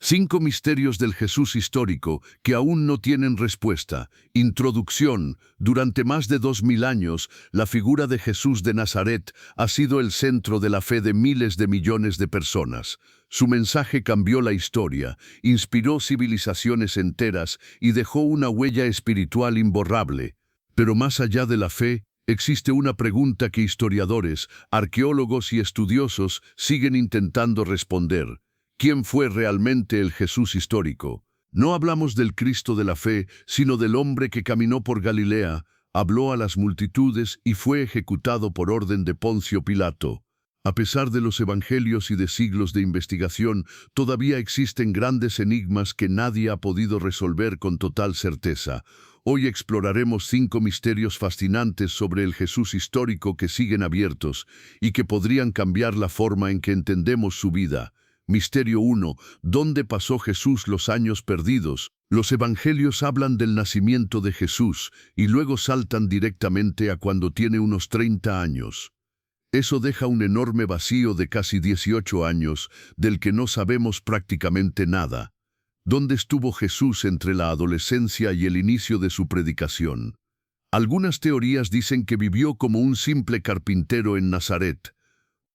5 misterios del Jesús histórico que aún no tienen respuesta. Introducción. Durante más de 2000 años, la figura de Jesús de Nazaret ha sido el centro de la fe de miles de millones de personas. Su mensaje cambió la historia, inspiró civilizaciones enteras y dejó una huella espiritual imborrable. Pero más allá de la fe, existe una pregunta que historiadores, arqueólogos y estudiosos siguen intentando responder. ¿Quién fue realmente el Jesús histórico? No hablamos del Cristo de la fe, sino del hombre que caminó por Galilea, habló a las multitudes y fue ejecutado por orden de Poncio Pilato. A pesar de los evangelios y de siglos de investigación, todavía existen grandes enigmas que nadie ha podido resolver con total certeza. Hoy exploraremos 5 misterios fascinantes sobre el Jesús histórico que siguen abiertos y que podrían cambiar la forma en que entendemos su vida. Misterio 1. ¿Dónde pasó Jesús los años perdidos? Los evangelios hablan del nacimiento de Jesús y luego saltan directamente a cuando tiene unos 30 años. Eso deja un enorme vacío de casi 18 años, del que no sabemos prácticamente nada. ¿Dónde estuvo Jesús entre la adolescencia y el inicio de su predicación? Algunas teorías dicen que vivió como un simple carpintero en Nazaret.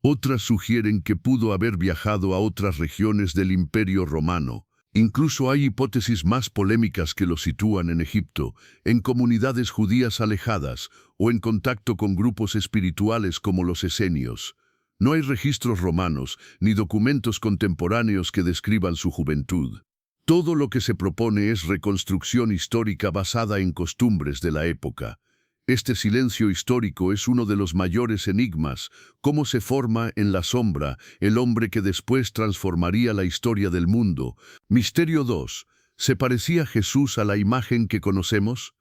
Otras sugieren que pudo haber viajado a otras regiones del Imperio Romano. Incluso hay hipótesis más polémicas que lo sitúan en Egipto, en comunidades judías alejadas o en contacto con grupos espirituales como los esenios. No hay registros romanos ni documentos contemporáneos que describan su juventud. Todo lo que se propone es reconstrucción histórica basada en costumbres de la época. Este silencio histórico es uno de los mayores enigmas, cómo se forma en la sombra el hombre que después transformaría la historia del mundo. Misterio 2. ¿Se parecía Jesús a la imagen que conocemos?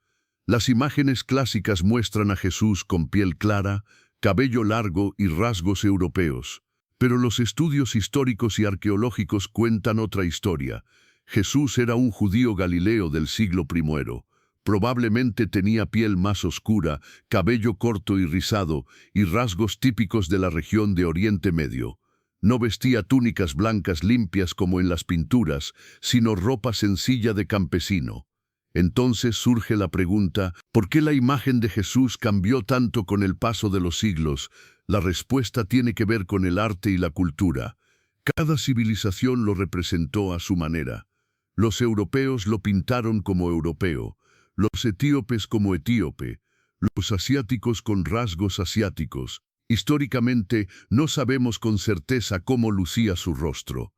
Las imágenes clásicas muestran a Jesús con piel clara, cabello largo y rasgos europeos. Pero los estudios históricos y arqueológicos cuentan otra historia. Jesús era un judío galileo del siglo I. Probablemente tenía piel más oscura, cabello corto y rizado, y rasgos típicos de la región de Oriente Medio. No vestía túnicas blancas limpias como en las pinturas, sino ropa sencilla de campesino. Entonces surge la pregunta, ¿por qué la imagen de Jesús cambió tanto con el paso de los siglos? La respuesta tiene que ver con el arte y la cultura. Cada civilización lo representó a su manera. Los europeos lo pintaron como europeo, los etíopes como etíope, los asiáticos con rasgos asiáticos. Históricamente, no sabemos con certeza cómo lucía su rostro.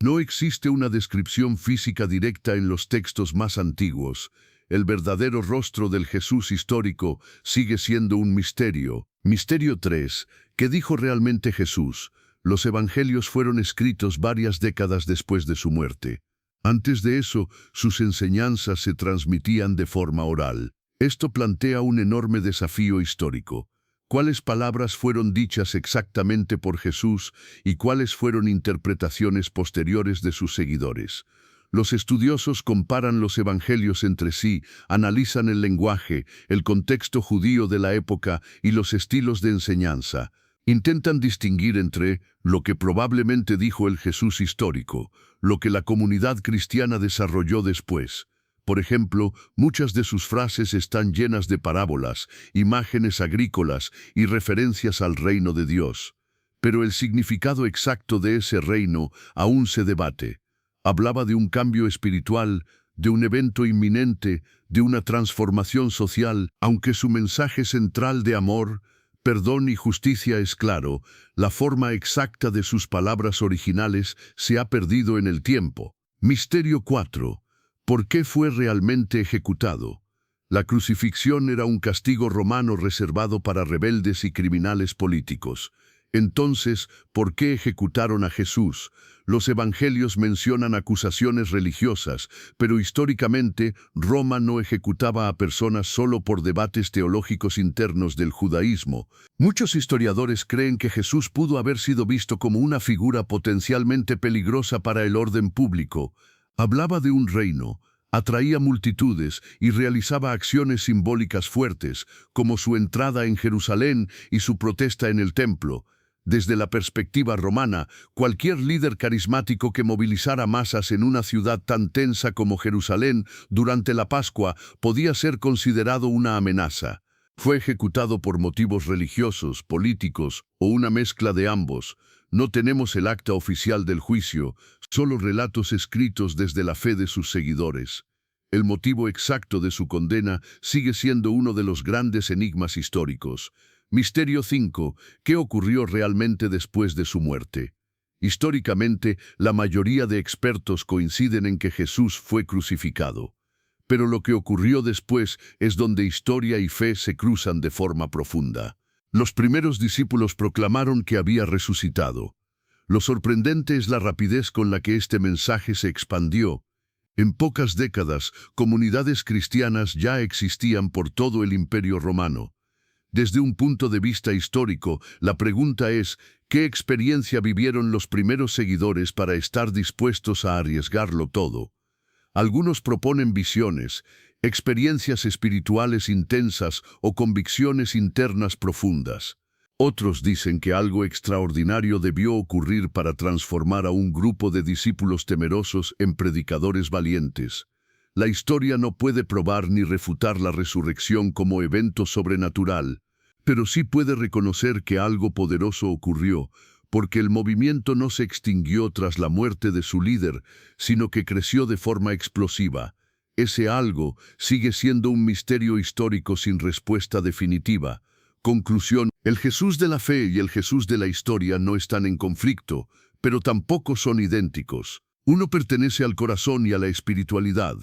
No existe una descripción física directa en los textos más antiguos. El verdadero rostro del Jesús histórico sigue siendo un misterio. Misterio 3. ¿Qué dijo realmente Jesús? Los evangelios fueron escritos varias décadas después de su muerte. Antes de eso, sus enseñanzas se transmitían de forma oral. Esto plantea un enorme desafío histórico. ¿Cuáles palabras fueron dichas exactamente por Jesús y cuáles fueron interpretaciones posteriores de sus seguidores? Los estudiosos comparan los evangelios entre sí, analizan el lenguaje, el contexto judío de la época y los estilos de enseñanza. Intentan distinguir entre lo que probablemente dijo el Jesús histórico, lo que la comunidad cristiana desarrolló después. Por ejemplo, muchas de sus frases están llenas de parábolas, imágenes agrícolas y referencias al reino de Dios. Pero el significado exacto de ese reino aún se debate. Hablaba de un cambio espiritual, de un evento inminente, de una transformación social, aunque su mensaje central de amor, perdón y justicia es claro, la forma exacta de sus palabras originales se ha perdido en el tiempo. Misterio 4. ¿Por qué fue realmente ejecutado? La crucifixión era un castigo romano reservado para rebeldes y criminales políticos. Entonces, ¿por qué ejecutaron a Jesús? Los evangelios mencionan acusaciones religiosas, pero históricamente Roma no ejecutaba a personas solo por debates teológicos internos del judaísmo. Muchos historiadores creen que Jesús pudo haber sido visto como una figura potencialmente peligrosa para el orden público. Hablaba de un reino, atraía multitudes y realizaba acciones simbólicas fuertes, como su entrada en Jerusalén y su protesta en el templo. Desde la perspectiva romana, cualquier líder carismático que movilizara masas en una ciudad tan tensa como Jerusalén durante la Pascua podía ser considerado una amenaza. Fue ejecutado por motivos religiosos, políticos o una mezcla de ambos. No tenemos el acta oficial del juicio, solo relatos escritos desde la fe de sus seguidores. El motivo exacto de su condena sigue siendo uno de los grandes enigmas históricos. Misterio 5. ¿Qué ocurrió realmente después de su muerte? Históricamente, la mayoría de expertos coinciden en que Jesús fue crucificado. Pero lo que ocurrió después es donde historia y fe se cruzan de forma profunda. Los primeros discípulos proclamaron que había resucitado. Lo sorprendente es la rapidez con la que este mensaje se expandió. En pocas décadas, comunidades cristianas ya existían por todo el Imperio Romano. Desde un punto de vista histórico, la pregunta es, ¿qué experiencia vivieron los primeros seguidores para estar dispuestos a arriesgarlo todo? Algunos proponen visiones, experiencias espirituales intensas o convicciones internas profundas. Otros dicen que algo extraordinario debió ocurrir para transformar a un grupo de discípulos temerosos en predicadores valientes. La historia no puede probar ni refutar la resurrección como evento sobrenatural, pero sí puede reconocer que algo poderoso ocurrió, porque el movimiento no se extinguió tras la muerte de su líder, sino que creció de forma explosiva. Ese algo sigue siendo un misterio histórico sin respuesta definitiva. Conclusión: el Jesús de la fe y el Jesús de la historia no están en conflicto, pero tampoco son idénticos. Uno pertenece al corazón y a la espiritualidad.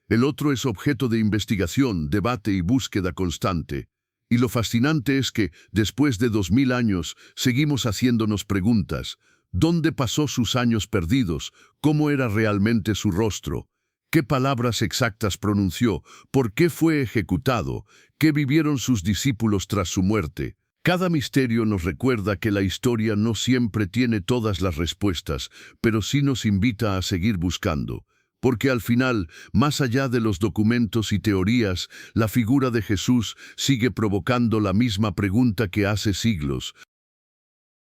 El otro es objeto de investigación, debate y búsqueda constante. Y lo fascinante es que, después de 2000 años, seguimos haciéndonos preguntas. ¿Dónde pasó sus años perdidos? ¿Cómo era realmente su rostro? ¿Qué palabras exactas pronunció? ¿Por qué fue ejecutado? ¿Qué vivieron sus discípulos tras su muerte? Cada misterio nos recuerda que la historia no siempre tiene todas las respuestas, pero sí nos invita a seguir buscando. Porque al final, más allá de los documentos y teorías, la figura de Jesús sigue provocando la misma pregunta que hace siglos.